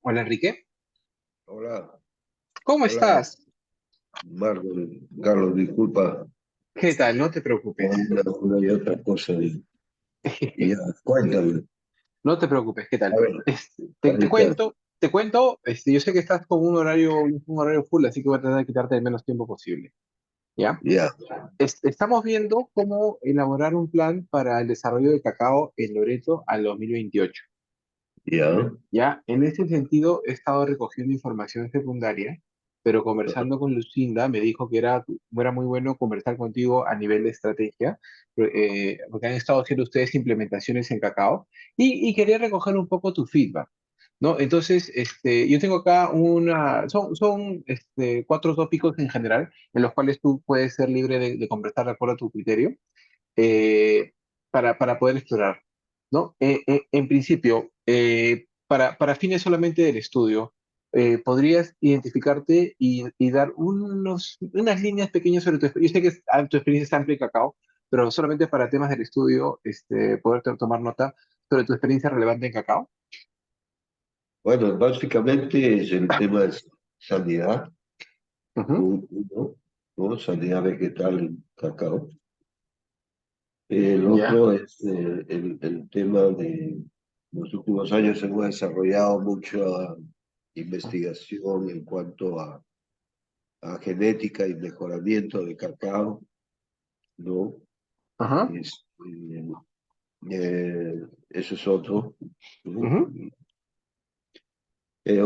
Hola Enrique, Hola, ¿cómo hola, estás? Marco, Carlos, disculpa ¿Qué tal? No te preocupes. una y otra cosa. Y ya, cuéntame. No te preocupes, ¿qué A tal? ver, Te ahorita, cuento, yo sé que estás con un horario full, así que voy a tratar de quitarte el menos tiempo posible, ¿ya? ya, Estamos viendo cómo elaborar un plan para el desarrollo de cacao en Loreto al 2028, ya, ¿ya? En ese sentido, he estado recogiendo información secundaria, pero conversando con Lucinda me dijo que era muy bueno conversar contigo a nivel de estrategia, porque han estado haciendo ustedes implementaciones en cacao y quería recoger un poco tu feedback, ¿no? Entonces, yo tengo acá cuatro tópicos en general, en los cuales tú puedes ser libre de conversar de acuerdo a tu criterio, eh, para poder explorar, ¿no? En principio, para fines solamente del estudio, ¿podrías identificarte y dar unas líneas pequeñas sobre tu experiencia? Yo sé que tu experiencia es amplia en cacao, pero solamente para temas del estudio, poder tomar nota sobre tu experiencia relevante en cacao. bueno, básicamente es el tema de sanidad, Ujú. uno, ¿no? Sanidad vegetal en cacao. El Ya. otro es el tema de los últimos años hemos desarrollado mucha investigación en cuanto a genética y mejoramiento de cacao, ¿no? Ajá. Es, eso es otro, ¿no? Ujú.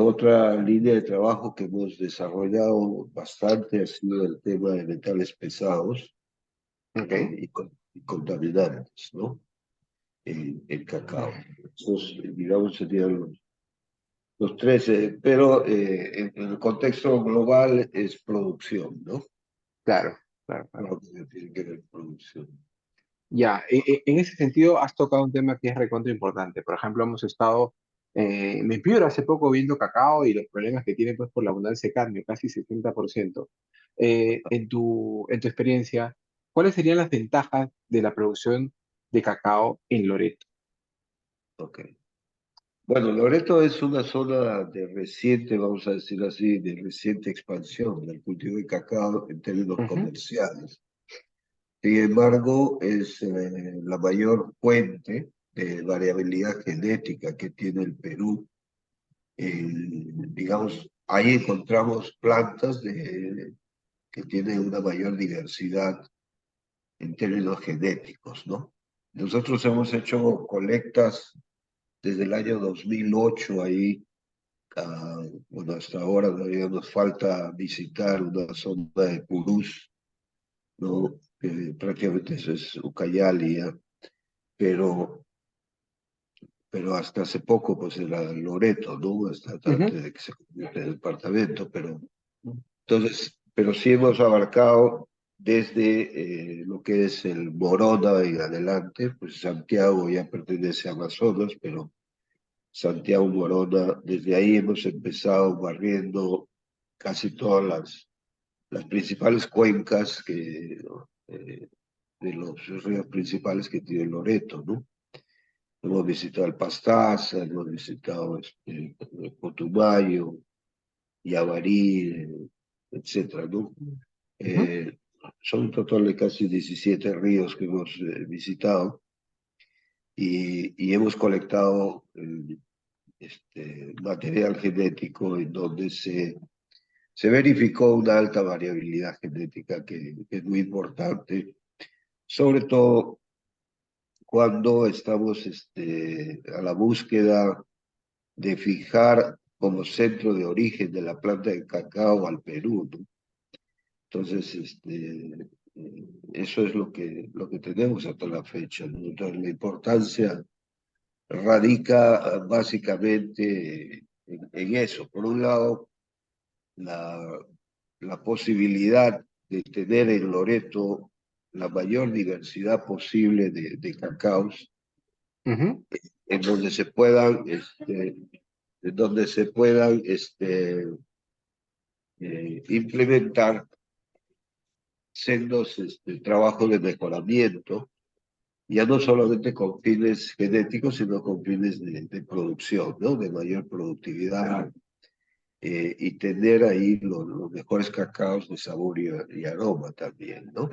Otra línea de trabajo que hemos desarrollado bastante ha sido el tema de metales pesados Ok. y contaminantes, ¿no? El cacao. Esos, digamos, serían los tres, pero en el contexto global es producción, ¿no? Claro, claro, claro. Lo que tiene que ver producción. Ya, en ese sentido has tocado un tema que es recontra importante. Por ejemplo, hemos estado en Piura hace poco viendo cacao y los problemas que tiene pues por la abundancia de cadmio, casi 70%. En tu experiencia, ¿cuáles serían las ventajas de la producción de cacao en Loreto? Ok. Bueno, Loreto es una zona de reciente, vamos a decir así, de reciente expansión del cultivo de cacao en términos Ujú. comerciales. Sin embargo, es la mayor fuente de variabilidad genética que tiene el Perú. Digamos, ahí encontramos plantas que tienen una mayor diversidad en términos genéticos, ¿no? Nosotros hemos hecho colectas desde el año 2008 ahí, bueno, hasta ahora todavía nos falta visitar una zona de Purús, ¿no? Que prácticamente eso es Ucayali, ¿ya? pero, pero hasta hace poco pues era Loreto, ¿no? Hasta Ujú. antes de que se convierta en departamento, pero entonces, pero sí hemos abarcado desde lo que es el Morona en adelante, pues Santiago ya pertenece a Amazonas, pero Santiago Morona, desde ahí hemos empezado barriendo casi todas las principales cuencas de los ríos principales que tiene Loreto, ¿no? Hemos visitado el Pastaza, hemos visitado Putumayo, Yavarí, etcétera, ¿no? Ujú. Eh, Son un total de casi 17 ríos que hemos visitado y hemos colectado material genético en donde se verificó una alta variabilidad genética que es muy importante, sobre todo cuando estamos a la búsqueda de fijar como centro de origen de la planta de cacao al Perú, ¿no? Entonces, eso es lo que tenemos hasta la fecha, ¿no? Entonces, la importancia radica básicamente en eso. Por un lado, la, la posibilidad de tener en Loreto la mayor diversidad posible de cacaos, Ujú. en donde se puedan, en donde se puedan implementar sendos trabajos de mejoramiento, ya no solamente con fines genéticos, sino con fines de producción, ¿no? De mayor productividad, y tener ahí los mejores cacaos de sabor y aroma también, ¿no?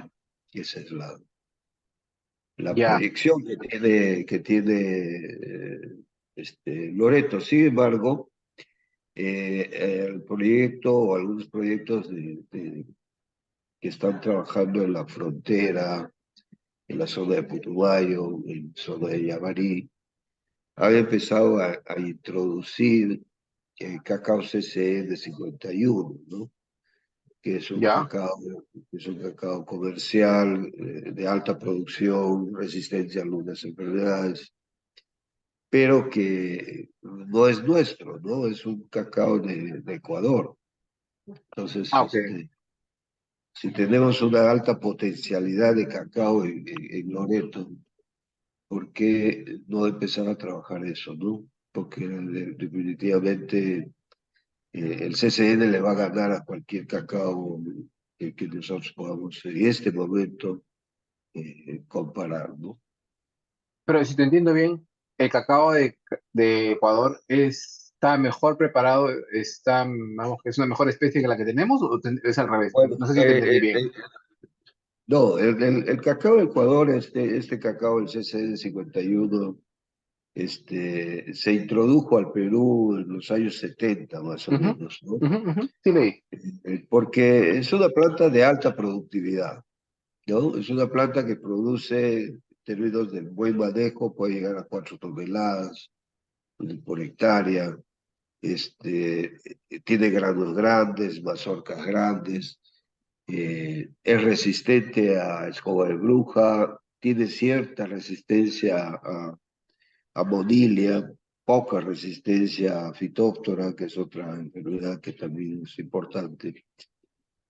Y esa es la Ya, proyección que tiene Loreto. Sin embargo, el proyecto o algunos proyectos que están trabajando en la frontera, en la zona de Putumayo, en la zona de Yavarí, han empezado a introducir cacao CCE de 51, ¿no? Que ya. es un cacao comercial, de alta producción, resistencia a algunas enfermedades, pero que no es nuestro, ¿no? Es un cacao de Ecuador. Entonces, Ah, ok. si tenemos una alta potencialidad de cacao en Loreto, ¿por qué no empezar a trabajar eso, no? Porque definitivamente el CCN le va a ganar a cualquier cacao que nosotros podamos en este momento comparar, ¿no? Pero si te entiendo bien, el cacao de Ecuador está mejor preparado, está, vamos, que es una mejor especie que la que tenemos, o es al revés. Bueno, No sé si te entendí bien. no, el cacao de Ecuador, este cacao, el CCN 51, se introdujo al Perú en los años 70 más o Ujú, menos, ¿no? ujú, ujú. Sí, leí. Porque es una planta de alta productividad, ¿no? Es una planta que produce, en términos de buen manejo, puede llegar a 4 toneladas por hectárea, tiene granos grandes, mazorcas grandes, es resistente a escoba de bruja, tiene cierta resistencia a monilia, poca resistencia a fitóftora, que es otra enfermedad que también es importante,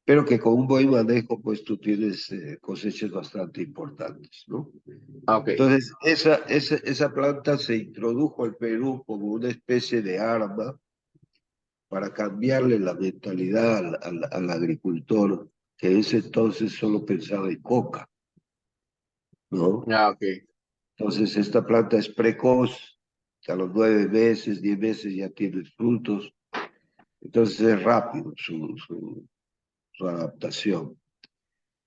pero que con un buen manejo, pues tú tienes cosechas bastante importantes, ¿no? Ah, ok. Entonces, esa planta se introdujo al Perú como una especie de arma para cambiarle la mentalidad al agricultor, que en ese entonces solo pensaba en coca, ¿no? Ah, ok. Entonces, esta planta es precoz, a los 9 meses, 10 meses ya tiene frutos, entonces es rápido su adaptación.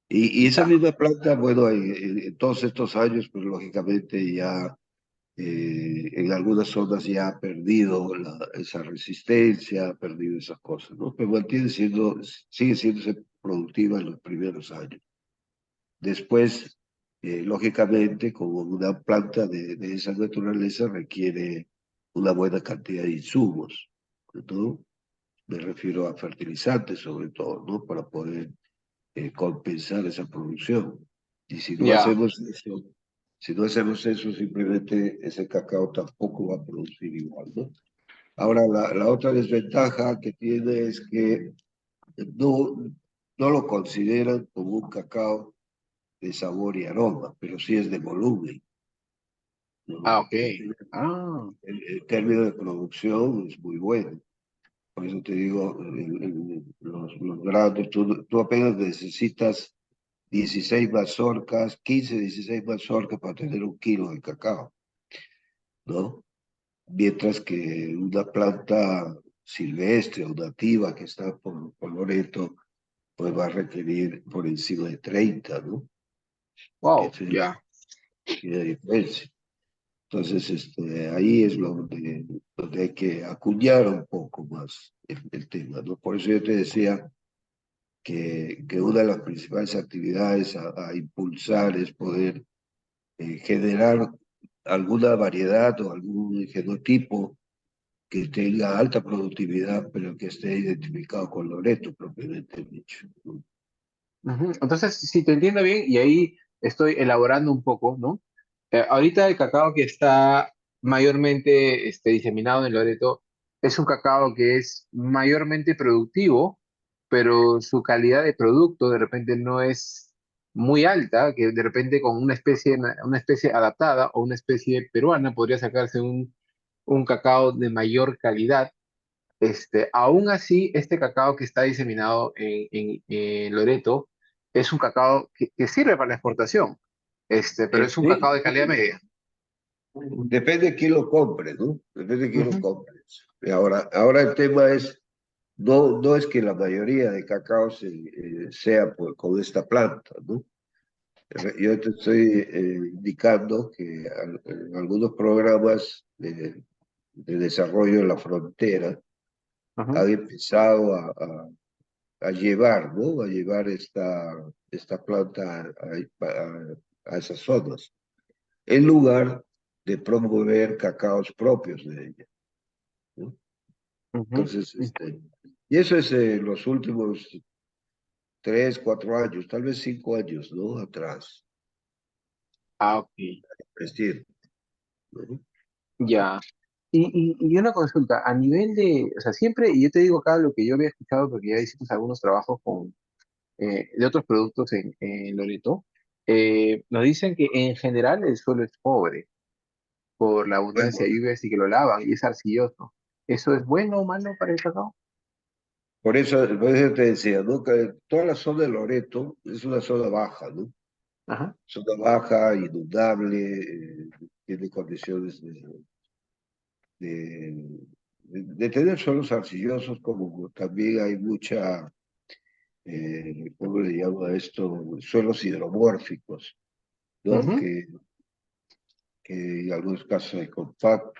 Y esa Ya. misma planta, bueno, en todos estos años, pues lógicamente ya en algunas zonas ya ha perdido esa resistencia, ha perdido esas cosas, ¿no? Pero sigue siendo productiva en los primeros años. Después, lógicamente, como una planta de esa naturaleza requiere una buena cantidad de insumos, ¿no? Me refiero a fertilizantes sobre todo, ¿no? Para poder compensar esa producción. Y Ya. si no hacemos eso, simplemente ese cacao tampoco va a producir igual, ¿no? Ahora, la otra desventaja que tiene es que no, no lo consideran como un cacao de sabor y aroma, pero sí es de volumen, Ah, ¿no? ok. Ah, El término de producción es muy bueno. Por eso te digo, los grados, tú apenas necesitas 16 mazorcas, 15, 16 mazorcas para tener 1 kilo de cacao, ¿no? Mientras que una planta silvestre o nativa que está por Loreto, pues va a requerir por encima de 30, ¿no? wow, Esa es ya. la diferencia. Entonces, ahí es donde hay que acuñar un poco más el tema, ¿no? Por eso yo te decía que una de las principales actividades a impulsar es poder generar alguna variedad o algún genotipo que tenga alta productividad, pero que esté identificado con Loreto propiamente dicho, ¿no? Ujú. Entonces, si te entiendo bien, y ahí estoy elaborando un poco, ¿no? Ahorita el cacao que está mayormente diseminado en Loreto es un cacao que es mayormente productivo, pero su calidad de producto de repente no es muy alta, que de repente con una especie adaptada o una especie peruana podría sacarse un cacao de mayor calidad. Aún así, este cacao que está diseminado en Loreto es un cacao que sirve para la exportación. pero es un Sí, cacao de calidad media. depende de quién lo compre, ¿no? Depende de quién lo Ujú, compre. Y ahora el tema es, no es que la mayoría de cacaos sea con esta planta, ¿no? Yo te estoy indicando que en algunos programas de desarrollo en la frontera ujú, han empezado a llevar, ¿no? A llevar esta planta a esas zonas, en lugar de promover cacaos propios de ella, ¿no? ujú. Entonces, y eso es los últimos 3, 4 años, tal vez 5 años, ¿no? Atrás, Ah, ok. es decir, ¿no? Ya. Y una consulta, a nivel de, o sea, siempre, y yo te digo acá lo que yo había escuchado, porque ya hicimos algunos trabajos de otros productos en Loreto, nos dicen que en general el suelo es pobre por la abundancia Bueno, de lluvias y que lo lavan y es arcilloso. ¿Eso es bueno o malo para el cacao? por eso te decía, ¿no? Que toda la zona de Loreto es una zona baja, ¿no? Ajá. Zona baja, inundable, tiene condiciones de, de tener suelos arcillosos, como también hay mucha, ¿cómo le llama esto? Suelos hidromórficos, ¿no? Ujú, Que en algunos casos hay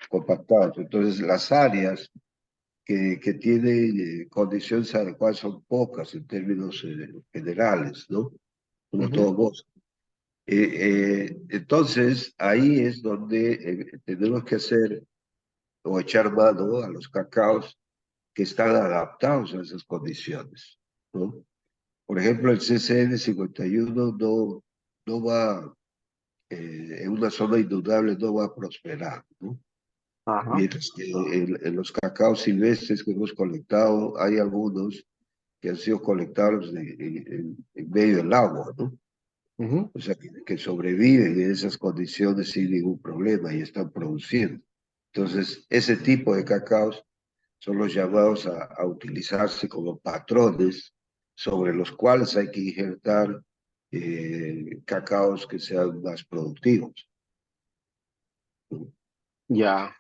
compactados. Entonces, las áreas que tienen condiciones adecuadas son pocas en términos generales, ¿no? Como ujú, todo bosque. Entonces, ahí es donde tenemos que hacer o echar mano a los cacaos que están adaptados a esas condiciones, ¿no? Por ejemplo, el CCN 51 no va, en una zona inundable, no va a prosperar, ¿no? ajá, Mientras que en los cacaos silvestres que hemos colectado, hay algunos que han sido colectados en medio del agua, ¿no? ujú. O sea, que sobreviven en esas condiciones sin ningún problema y están produciendo. Entonces, ese tipo de cacaos son los llamados a utilizarse como patrones sobre los cuales hay que injertar cacaos que sean más productivos, ¿no? Ya,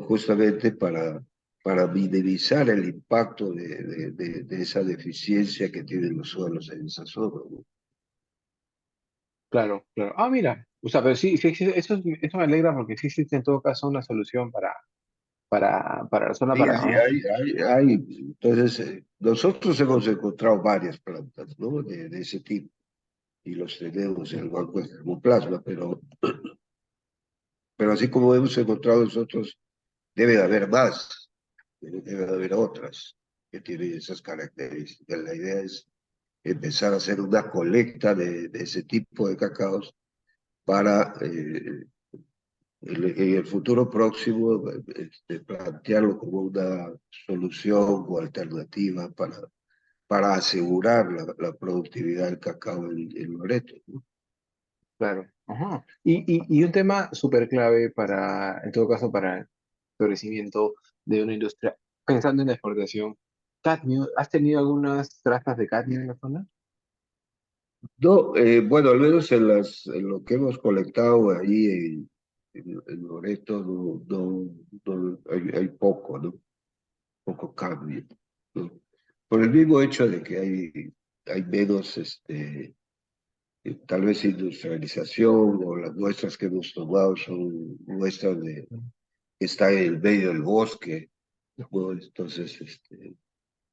Justamente para minimizar el impacto de esa deficiencia que tienen los suelos en esa zona, ¿no? claro, claro. Ah, mira, o sea, pero sí, sí existe, eso me alegra porque sí existe en todo caso una solución para la zona Sí, para... ¿no? entonces, nosotros hemos encontrado varias plantas, ¿no? De ese tipo y los tenemos en el banco de germoplasma, pero así como hemos encontrado nosotros, debe de haber más, debe de haber otras que tienen esas características. La idea es empezar a hacer una colecta de ese tipo de cacaos para en el futuro próximo plantearlo como una solución o alternativa para asegurar la productividad del cacao en Loreto, ¿no? Claro. Ajá. Y un tema súper clave para, en todo caso, para el florecimiento de una industria, pensando en la exportación. Cadmio, ¿has tenido algunas trazas de cadmio en la zona? No, bueno, al menos en lo que hemos colectado ahí en Loreto, hay poco, ¿no? Poco cambio, ¿no? Por el mismo hecho de que hay menos, tal vez industrialización, o las muestras que hemos tomado son muestras que están en el medio del bosque, ¿no? Entonces,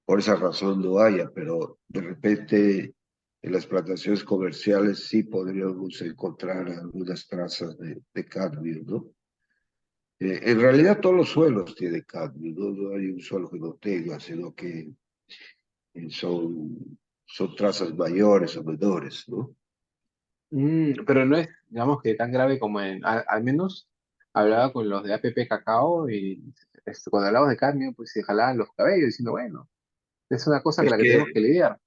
por esa razón no haya, pero de repente en las plantaciones comerciales sí podríamos encontrar algunas trazas de cadmio, ¿no? En realidad todos los suelos tienen cadmio, ¿no? No hay un suelo que no tenga, sino que son trazas mayores o menores, ¿no? Pero no es, digamos que tan grave como al menos hablaba con los de APP Cacao y cuando hablamos de cadmio, pues se jalaban los cabellos diciendo, bueno, es una cosa con Es la que tenemos que que, lidiar.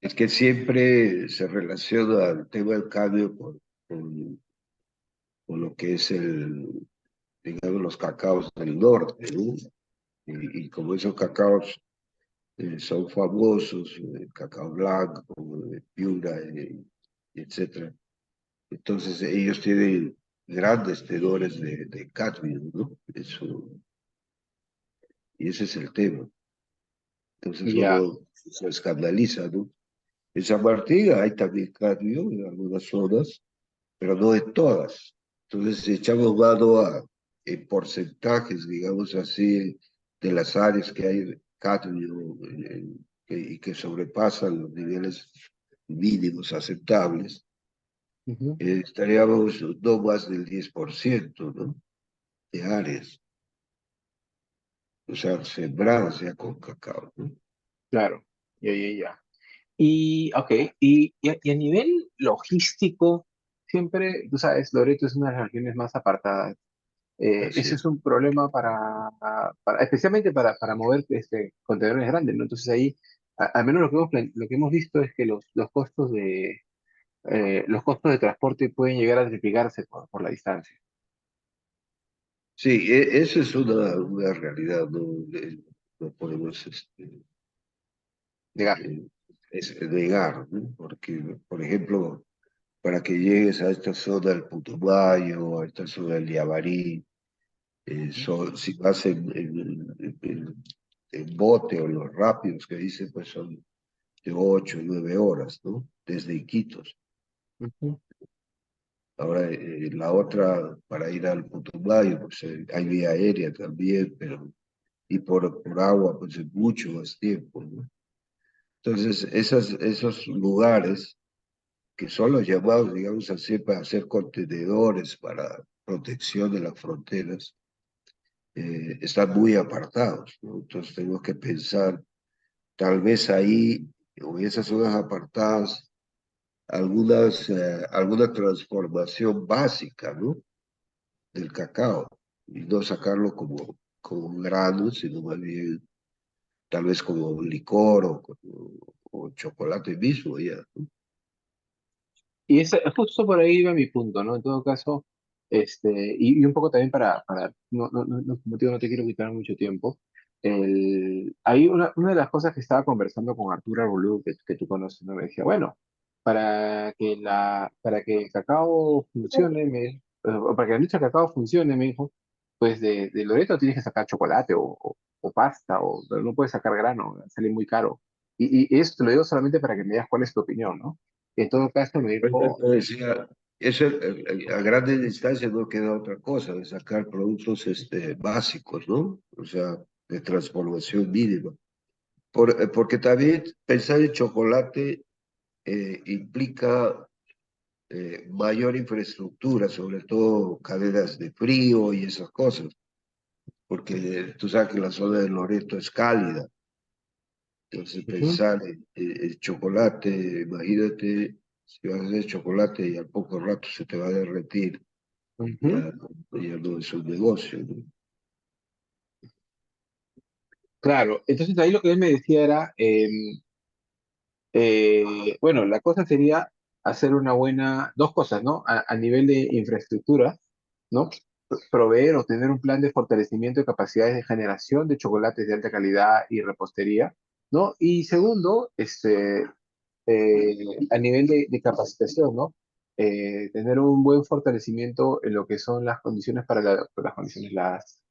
es que siempre se relaciona el tema del cadmio con lo que es digamos, los cacaos del norte, ¿no? Y como esos cacaos son famosos, cacao blanco, Piura, etcétera. Entonces ellos tienen grandes tenores de cadmio, ¿no? Eso, y ese es el tema. Entonces Ya. uno se escandaliza, ¿no? En San Martín hay también cadmio en algunas zonas, pero no en todas. Entonces, si echamos mano en porcentajes, digamos así, de las áreas que hay cadmio y que sobrepasan los niveles mínimos aceptables, Ujú. estaríamos no más del 10%, ¿no? De áreas, o sea, sembradas ya con cacao, ¿no? Claro. Ya, ya, ya. Y, ok, y a nivel logístico, siempre, tú sabes, Loreto es una de las regiones más apartadas. Así Ese es es. un problema especialmente para mover contenedores grandes, ¿no? Entonces ahí, al menos lo que hemos visto es que los costos de transporte pueden llegar a triplicarse por la distancia. Sí, eso es una realidad, ¿no? No podemos Llegar. eh, negar, ¿no? Porque, por ejemplo, para que llegues a esta zona del Putumayo, a esta zona del Liabarí, si vas en bote o los rápidos que dicen, pues son de 8 o 9 horas, ¿no? Desde Iquitos. Ujú, Ahora, la otra, para ir al Putumayo, pues hay vía aérea también, pero y por agua, pues es mucho más tiempo, ¿no? Entonces, esos lugares que son los llamados, digamos así, para hacer contenedores para protección de las fronteras, están muy apartados, ¿no? Entonces tenemos que pensar, tal vez ahí, o en esas zonas apartadas, alguna transformación básica, ¿no? Del cacao, y no sacarlo como un grano, sino más bien tal vez como un licor o chocolate mismo, ya, ¿no? y justo por ahí va mi punto, ¿no? En todo caso, y un poco también como te digo, no te quiero quitar mucho tiempo. Hay una de las cosas que estaba conversando con Arturo Arbolú, que tú conoces, ¿no? Me decía, bueno, para que el cacao funcione, o para que la industria del cacao funcione, me dijo, pues de Loreto tienes que sacar chocolate o pasta, pero no puedes sacar grano, sale muy caro. Y eso te lo digo solamente para que me digas cuál es tu opinión, ¿no? En todo caso, me Pues, dijo, decía, eso a grandes distancias no queda otra cosa de sacar productos básicos, ¿no? O sea, de transformación mínima. Porque también pensar en chocolate implica mayor infraestructura, sobre todo cadenas de frío y esas cosas, porque tú sabes que la zona de Loreto es cálida. Entonces ujú, pensar en el chocolate, imagínate, si vas a hacer chocolate y al poco rato se te va a derretir, ujú, ya, ya no es un negocio, ¿no? claro, entonces ahí lo que él me decía era, bueno, la cosa sería hacer dos cosas, ¿no? A nivel de infraestructura, ¿no? Proveer o tener un plan de fortalecimiento de capacidades de generación de chocolates de alta calidad y repostería, ¿no? Y segundo, a nivel de capacitación, ¿no? Tener un buen fortalecimiento en lo que son las condiciones las condiciones,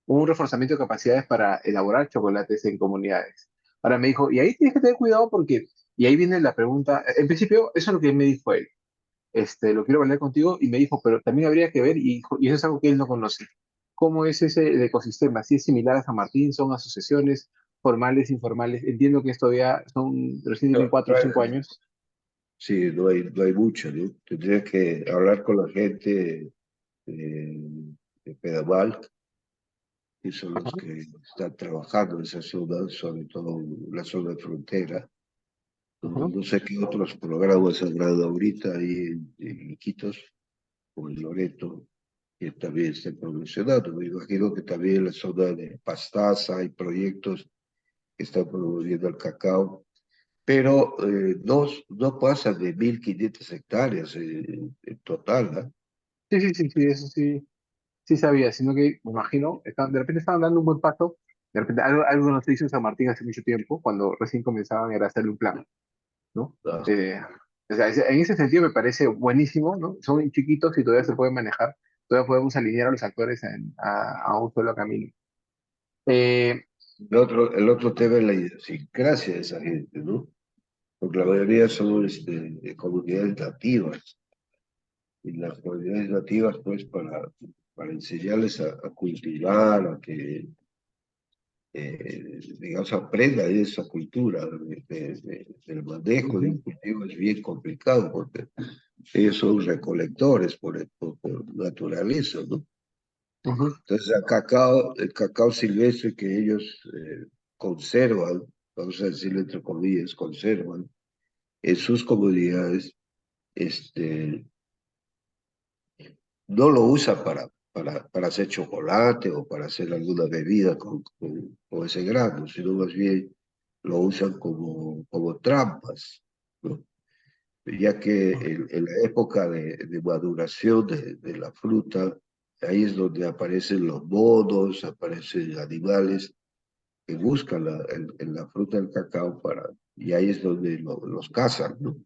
un reforzamiento de capacidades para elaborar chocolates en comunidades. Ahora me dijo, y ahí tienes que tener cuidado porque, y ahí viene la pregunta, en principio, eso es lo que me dijo él, lo quiero hablar contigo, y me dijo, pero también habría que ver, y eso es algo que él no conoce, cómo es ese el ecosistema, si es similar a San Martín, son asociaciones formales, informales, entiendo que esto todavía recién No, tienen 4 o 5 años. sí, no hay mucho, ¿no? Tendrías que hablar con la gente de Pedaval, que son los Ajá, que están trabajando en esa zona, sobre todo la zona de frontera. No, ajá. no sé qué otros programas han dado ahorita ahí en Iquitos o en Loreto, que también están promocionando. Me imagino que también en la zona de Pastaza hay proyectos que están promoviendo el cacao, pero no pasan de 1.500 hectáreas en total, ¿no? Sí, sí, sí, sí, eso sí, sí sabía, sino que me imagino, de repente estaban dando un buen paso, de repente algo no se hizo en San Martín hace mucho tiempo, cuando recién comenzaban era hacerle un plan, ¿no? Ah, O sea, en ese sentido me parece buenísimo, ¿no? Son chiquitos y todavía se pueden manejar, todavía podemos alinear a los actores a un solo camino. Eh, El otro tema es la idiosincrasia de esa gente, ¿no? Porque la mayoría son de comunidades nativas, y las comunidades nativas, pues, para enseñarles a cultivar, a que, digamos, aprendan esa cultura del manejo de un Ujú, cultivo es bien complicado, porque ellos son recolectores por naturaleza, ¿no? ujú, Entonces, el cacao silvestre que ellos conservan, vamos a decirlo entre comillas, conservan en sus comunidades, este, no lo usan para hacer chocolate o para hacer alguna bebida con ese grano, sino más bien lo usan como trampas, ¿no? Ya que en la época de maduración de la fruta, ahí es donde aparecen los monos, aparecen animales que buscan en la fruta del cacao y ahí es donde los cazan, ¿no?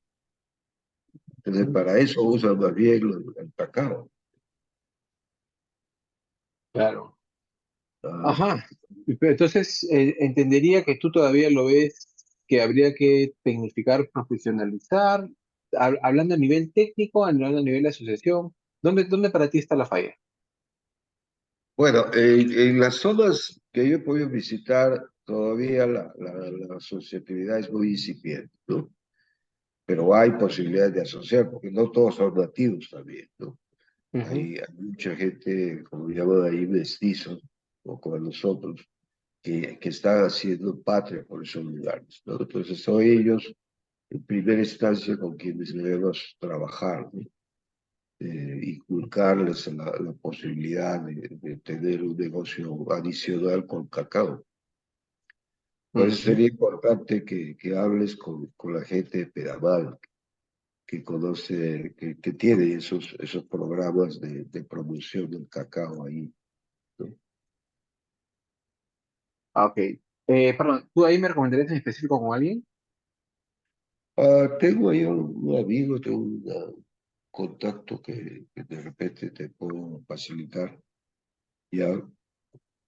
Entonces, ujú. para eso usan más bien el cacao. Claro. Ah, Ajá. Pero entonces, entendería que tú todavía lo ves que habría que tecnificar, profesionalizar, hablando a nivel técnico, hablando a nivel de asociación. ¿Dónde para ti está la falla? bueno, en las zonas que yo he podido visitar, todavía la asociatividad es muy incipiente, ¿no? Pero hay posibilidades de asociar, porque no todos son nativos también, ¿no? Ujú, Hay mucha gente, como llaman ahí, mestizos, o como nosotros, que están haciendo patria por esos lugares, ¿no? Entonces son ellos, en primera instancia, con quienes debemos trabajar, ¿no? Inculcarles la posibilidad de tener un negocio adicional con cacao. Por eso ujú. sería importante que hables con la gente de Pedamal, que conoce, que tiene esos programas de promoción del cacao ahí, ¿no? Ah, ok. Perdón, ¿tú ahí me recomendarías en específico con alguien? Tengo ahí un amigo, tengo un contacto que de repente te puedo facilitar ya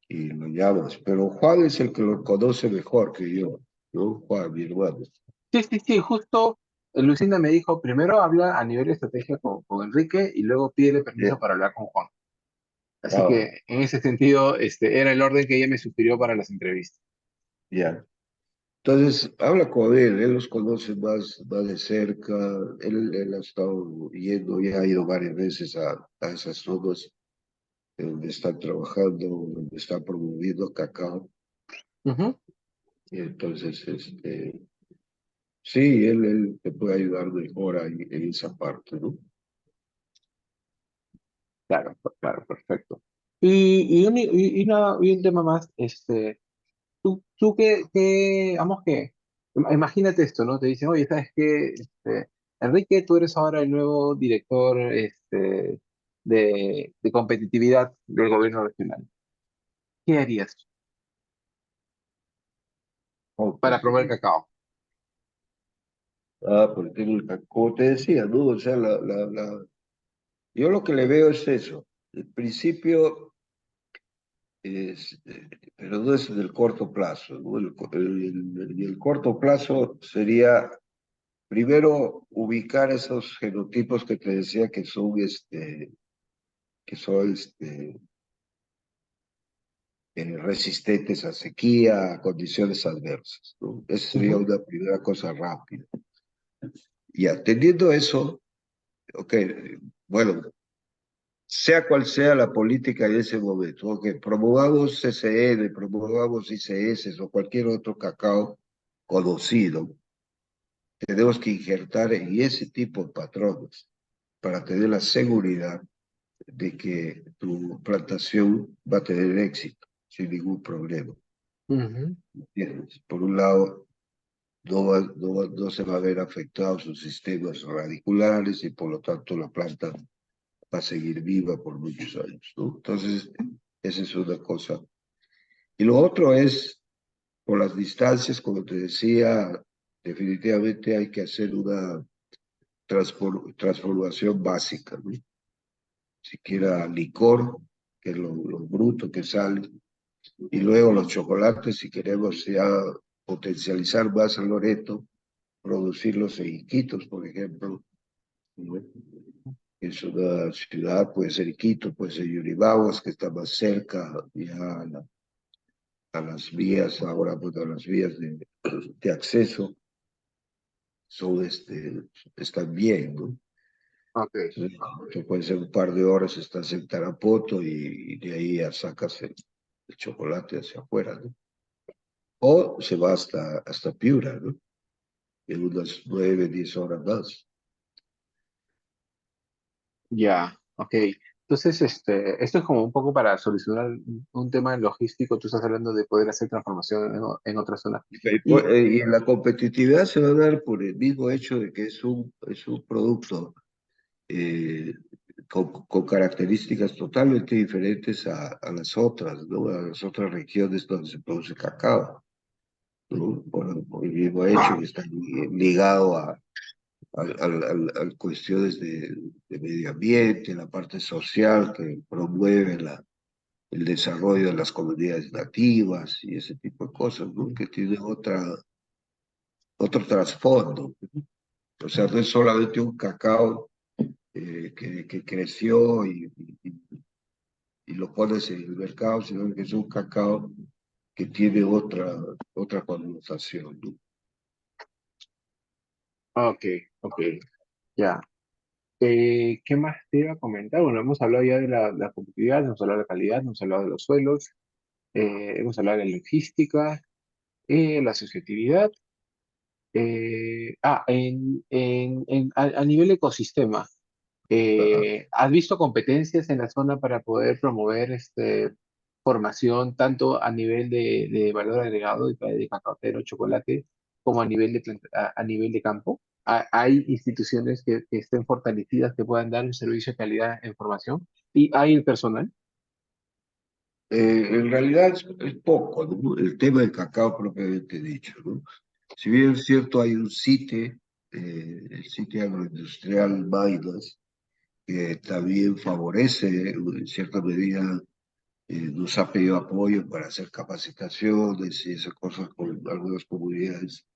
y lo llamas. Pero Juan es el que lo conoce mejor que yo, ¿no? Juan, mi hermano. Sí, sí, sí, justo Lucinda me dijo, primero habla a nivel de estrategia con Enrique y luego pídele permiso Ya. para hablar con Juan. Así Ah, que en ese sentido, era el orden que ella me sugirió para las entrevistas. ya. Entonces, habla con él los conoce más de cerca, él ha estado yendo, ya ha ido varias veces a esas zonas donde están trabajando, donde están promoviendo cacao. Ujú. Y entonces, sí, él te puede ayudar mejor ahí en esa parte, ¿no? Claro, claro, perfecto. Y un tema más, tú vamos que, imagínate esto, ¿no? Te dicen, oye, ¿sabes qué? Enrique, tú eres ahora el nuevo director, de competitividad del gobierno regional. ¿Qué harías Ok. para promover el cacao? Porque como te decía, ¿no? O sea, yo lo que le veo es eso. El principio pero no es del corto plazo, ¿no? El corto plazo sería primero ubicar esos genotipos que te decía que son resistentes a sequía, a condiciones adversas, ¿no? Esa sería Ujú, una primera cosa rápida. Y atendiendo eso, ok, bueno, sea cual sea la política en ese momento, ok, promovamos CCN, promovamos ICS o cualquier otro cacao conocido, tenemos que injertar en ese tipo de patrones para tener la seguridad de que tu plantación va a tener éxito sin ningún problema. ujú, ¿Entiendes? Por un lado, no se va a ver afectados sus sistemas radiculares y por lo tanto la planta va a seguir viva por muchos años, ¿no? Entonces, esa es una cosa. Y lo otro es, por las distancias, como te decía, definitivamente hay que hacer transformación básica, ¿no? Siquiera licor, que es lo bruto que sale, y luego los chocolates, si queremos ya potencializar más a Loreto, producirlos en Iquitos, por ejemplo, ¿no? Es una ciudad, puede ser Iquitos, puede ser Yurimaguas, que está más cerca ya a las vías, ahora pues a las vías de acceso, son están bien, ¿no? Ok, Que puede ser un par de horas, estás en Tarapoto y de ahí ya sacas el chocolate hacia afuera, ¿no? O se va hasta Piura, ¿no? En unas 9, 10 horas más. ya, ok. Entonces, esto es como un poco para solucionar un tema logístico. Tú estás hablando de poder hacer transformación en otra zona. Y, Y la competitividad se va a dar por el mismo hecho de que es un producto eh, con características totalmente diferentes a las otras, ¿no? A las otras regiones donde se produce cacao, ¿no? Por el mismo hecho que está ligado a cuestiones de medio ambiente, la parte social que promueve el desarrollo de las comunidades nativas y ese tipo de cosas, ¿no? Que tiene otro trasfondo. O sea, no es solamente un cacao que creció y lo pones en el mercado, sino que es un cacao que tiene otra connotación, ¿no? ok, ok, ya. ¿Qué más te iba a comentar? Bueno, hemos hablado ya de la competitividad, hemos hablado de la calidad, hemos hablado de los suelos, hemos hablado de la logística, la asociatividad. A nivel ecosistema, Ajá. ¿has visto competencias en la zona para poder promover formación tanto a nivel de valor agregado de cacaotero, chocolate, como a nivel a nivel de campo? ¿Hay instituciones que estén fortalecidas que puedan dar un servicio de calidad en formación? ¿Y hay el personal? En realidad es poco, ¿no? El tema del cacao propiamente dicho, ¿no? Si bien es cierto, hay un CITE, el CITE agroindustrial Maidas, que también favorece en cierta medida, nos ha pedido apoyo para hacer capacitaciones y esas cosas con algunas comunidades.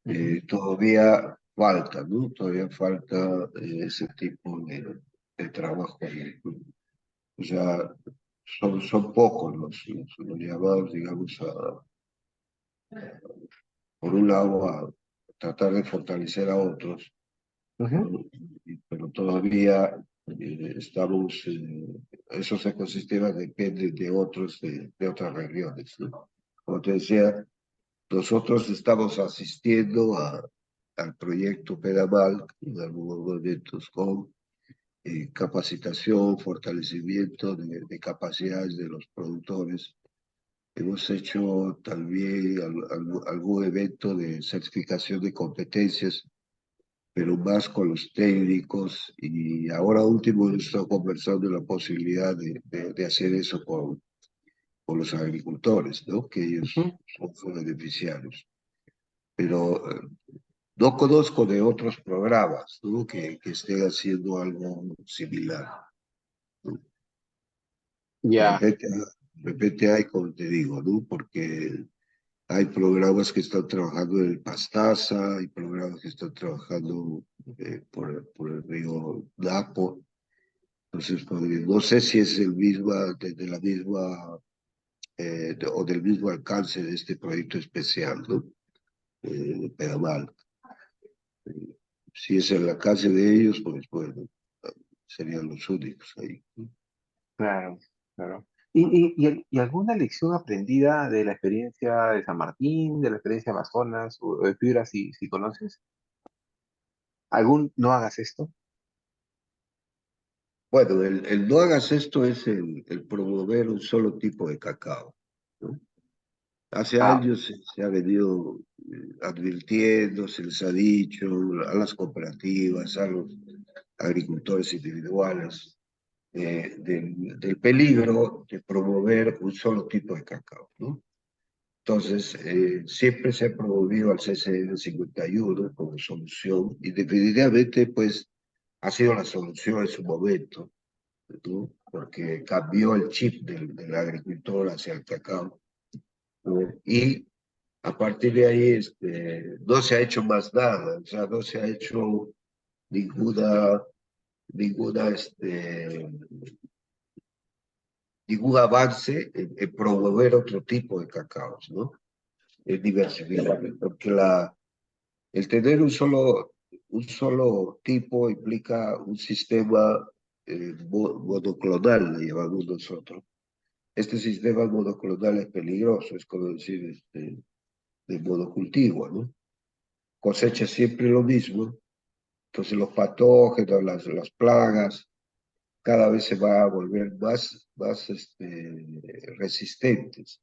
Ujú, Todavía falta, ¿no? Todavía falta ese tipo de trabajo ahí, ¿no? O sea, son pocos los llamados, digamos, por un lado, a tratar de fortalecer a otros, ujú, ¿no? Pero todavía estamos, esos ecosistemas dependen de otros, de otras regiones, ¿no? Como te decía, nosotros estamos asistiendo al proyecto Pedamal en algunos momentos con capacitación, fortalecimiento de capacidades de los productores. Hemos hecho también algún evento de certificación de competencias, pero más con los técnicos y ahora último estoy conversando la posibilidad de hacer eso con los agricultores, ¿no? Que ellos ujú. son beneficiarios. Pero no conozco de otros programas, ¿no? Que estén haciendo algo similar, ¿no? Ya. De repente hay, como te digo, ¿no? Porque hay programas que están trabajando en el Pastaza, hay programas que están trabajando por el río Napo. Entonces, no sé si es de la misma, o del mismo alcance de este proyecto especial, ¿no? De Pedamal. Si es el alcance de ellos, pues bueno, serían los únicos ahí. Claro, claro. ¿Y alguna lección aprendida de la experiencia de San Martín, de la experiencia de Amazonas o de Piura, si conoces? ¿Algún no hagas esto? Bueno, el no hagas esto es el promover un solo tipo de cacao, ¿no? Hace Ah, años se ha venido advirtiendo, se les ha dicho a las cooperativas, a los agricultores individuales, del peligro de promover un solo tipo de cacao, ¿no? Entonces, siempre se ha promovido al CCN 51 como solución y definitivamente, pues, ha sido la solución en su momento, ¿no? Porque cambió el chip del agricultor hacia el cacao, ¿no? Y a partir de ahí, no se ha hecho más nada, o sea, no se ha hecho ninguna, ninguna, ningún avance en promover otro tipo de cacaos, ¿no? Es diversificar, porque el tener un solo tipo implica un sistema monoclonal, le llamamos nosotros. Este sistema monoclonal es peligroso, es como decir, de monocultivo, ¿no? Cosecha siempre lo mismo, entonces los patógenos, las plagas, cada vez se va a volver más resistentes.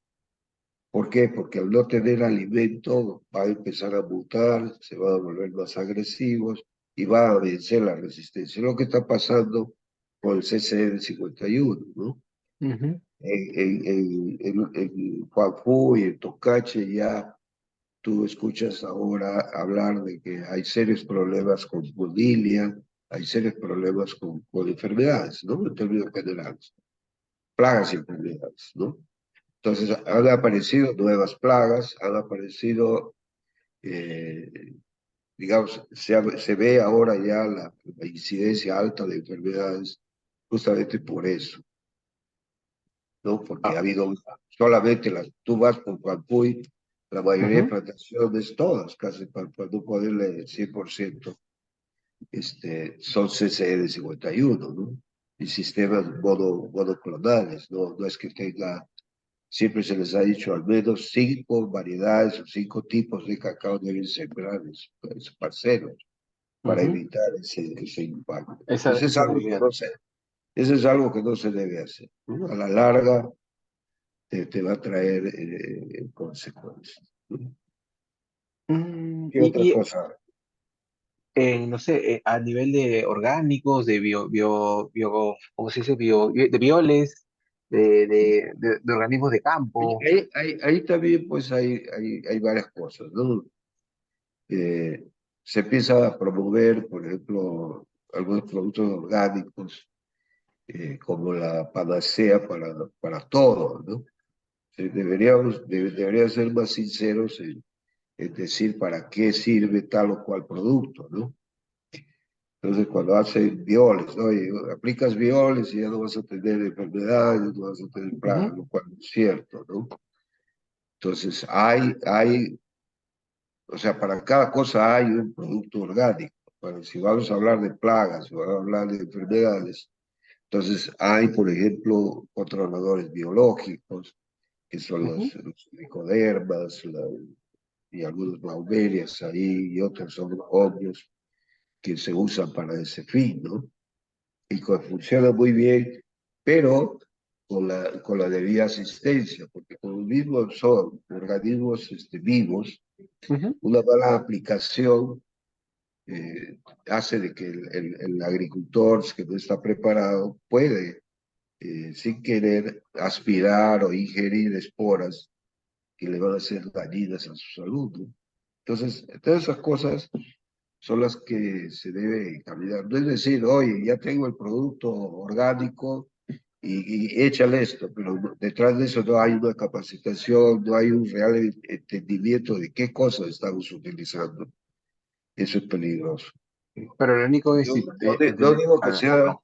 ¿Por qué? Porque al no tener alimento va a empezar a mutar, se van a volver más agresivos y va a vencer la resistencia. Es lo que está pasando con el CCN 51, ¿no? Ujú. En Juanfu y en Tocache ya tú escuchas ahora hablar de que hay serios problemas con bodilia, hay serios problemas con enfermedades, ¿no? En términos generales, plagas y enfermedades, ¿no? Entonces han aparecido nuevas plagas, han aparecido, eh, digamos, se ve ahora ya la incidencia alta de enfermedades justamente por eso, ¿no? Porque Ah, ha habido solamente tú vas por Campuy, la mayoría de ujú. plantaciones, todas, casi para no ponerle 100%, son CCE de 51, ¿no? Y sistemas monoclonales, ¿no? No es que tenga. Siempre se les ha dicho al menos 5 variedades o 5 tipos de cacao deben sembrar en sus parceros para Ujú. evitar ese impacto. Esa, esa realidad. Eso es algo que no se debe hacer, ¿no? A la larga te va a traer consecuencias, ¿no? Mm, ¿Qué otra cosa? no sé, a nivel de orgánicos, de ¿cómo se dice? De bioles, de organismos de campo. Ahí también pues hay varias cosas, ¿no? Eh, Se empieza a promover, por ejemplo, algunos productos orgánicos como la panacea para todo, ¿no? Debería ser más sinceros en decir para qué sirve tal o cual producto, ¿no? Entonces, cuando hacen violes, ¿no? Y aplicas violes y ya no vas a tener enfermedades, no vas a tener plagas, Ujú, lo cual no es cierto, ¿no? Entonces, o sea, para cada cosa hay un producto orgánico. Bueno, si vamos a hablar de plagas, si vamos a hablar de enfermedades, entonces hay, por ejemplo, controladores biológicos, que son ujú, los tricodermas y algunos maumerias ahí y otros son hongos que se usan para ese fin, ¿no? Y que funciona muy bien, pero con la debida asistencia, porque como mismos son organismos vivos, ujú. una mala aplicación eh, hace de que el agricultor que no está preparado puede, sin querer, aspirar o ingerir esporas que le van a ser dañinas a su salud, ¿no? Entonces, todas esas cosas son las que se debe caminar. No es decir, oye, ya tengo el producto orgánico y échale esto, pero detrás de eso no hay una capacitación, no hay un real entendimiento de qué cosas estamos utilizando. Eso es peligroso. Pero lo único es Yo no entender. digo que sea,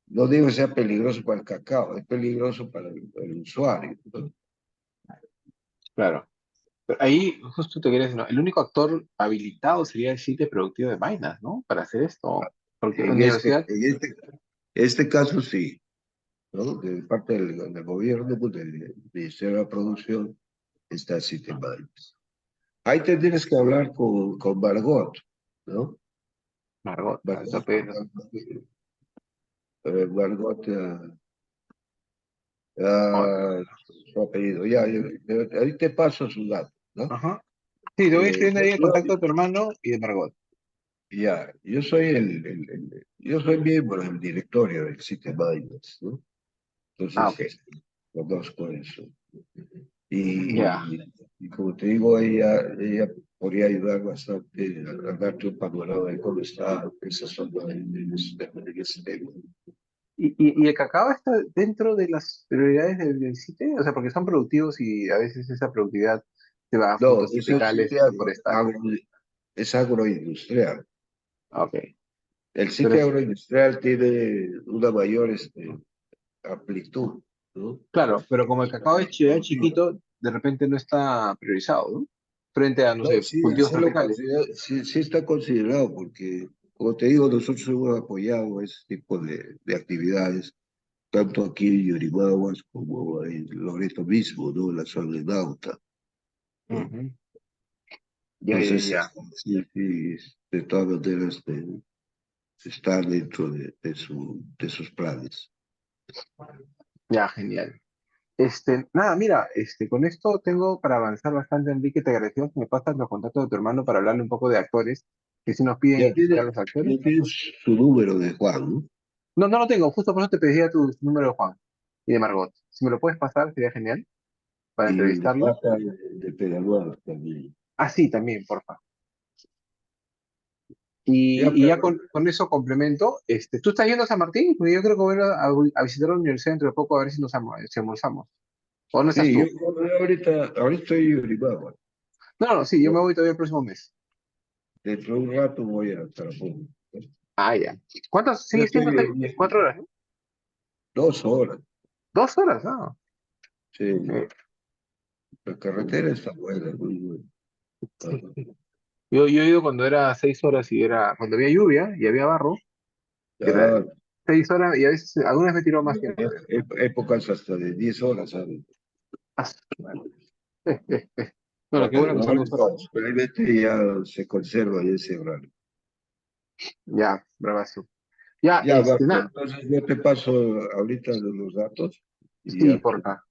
no digo que sea peligroso para el cacao, es peligroso para el usuario, ¿no? Claro. Pero ahí justo te quería decir, ¿no? El único actor habilitado sería el sitio productivo de vainas, ¿no? Para hacer esto. Porque la En universidad. este caso sí, ¿no? De parte del gobierno, pues, del Ministerio de la Producción, está Citibanamex. Ahí tendrías que hablar con Margot, ¿no? Margot, alto Margot, pelo. Margot, Oh, su apellido, ya, ahí te paso sus datos, ¿no? ajá. Sí, te voy escribiendo ahí el Yo, contacto de tu hermano y de Margot. ya, yo soy miembro del directorio del Citibanamex, ¿no? Ah, Entonces, ok. conozco eso. Y, Ya. como te digo, ella podría ayudar bastante a darte un panorama de cómo está esa zona en ese tema. ¿Y el cacao está dentro de las prioridades del sitio? O sea, porque son productivos y a veces esa productividad se va a No, frutos eso sí tropicales y forestales. es agroindustrial. Ok, El pero sitio agroindustrial tiene una mayor amplitud, ¿no? claro, pero como el cacao es chiquito, de repente no está priorizado, ¿no? Frente a, no No, sé, sí, cultivos sí, tropicales. sí, sí está considerado porque, como te digo, nosotros hemos apoyado ese tipo de actividades, tanto aquí en Yurimaguas como en Loreto mismo, ¿no? En la zona de Nauta, ¿no? Ujú. Ya, ya, Entonces, ya. sí, sí, de todas maneras, está dentro de sus planes. Ya, genial. Nada, mira, con esto tengo para avanzar bastante, Enrique. Te agradezco que me pasas los contactos de tu hermano para hablarle un poco de actores, que si nos piden identificar los actores. Ya tienes su número de Juan, ¿no? No, no lo tengo, justo por eso te pedía tu número de Juan y de Margot. Si me lo puedes pasar, sería genial para Y la entrevistarlos. pata de Pedaluar también. Ah, sí, también, porfa. Ya, Y ya pero con eso complemento. ¿Tú estás yendo a San Martín? Porque yo creo que voy a visitar la universidad dentro de poco a ver si almorzamos. ¿O no estás sí, yo tú? ahorita estoy en Yurimaguas. No, no, sí, yo me voy todavía el próximo mes. Dentro de un rato voy a Tarapón. Ah, ya. ¿Cuántas? Ya Sigue siendo estoy 4 horas, ¿no? 2 horas. 2 horas, ah. Sí, Eh, la carretera está buena, muy buena. sí. Ajá. Yo he ido cuando era 6 horas y cuando había lluvia y había barro, era Ya, 6 horas y a veces, algunas me tiró más tiempo. épocas hasta de 10 horas, ¿sabes? Ah, vale. Bueno, qué bueno que son Ahora 2 horas. realmente ya se conserva ese horario. Ya, bravazo. Ya, Ya, va, nada. entonces yo te paso ahorita los datos y Sí, ya, porfa.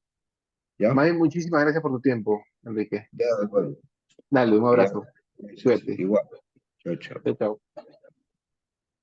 ya, May, muchísimas gracias por tu tiempo, Enrique. ya, bueno, Dale, un ya, abrazo. Cuídate. igual. Chao, chao. Chao, chao.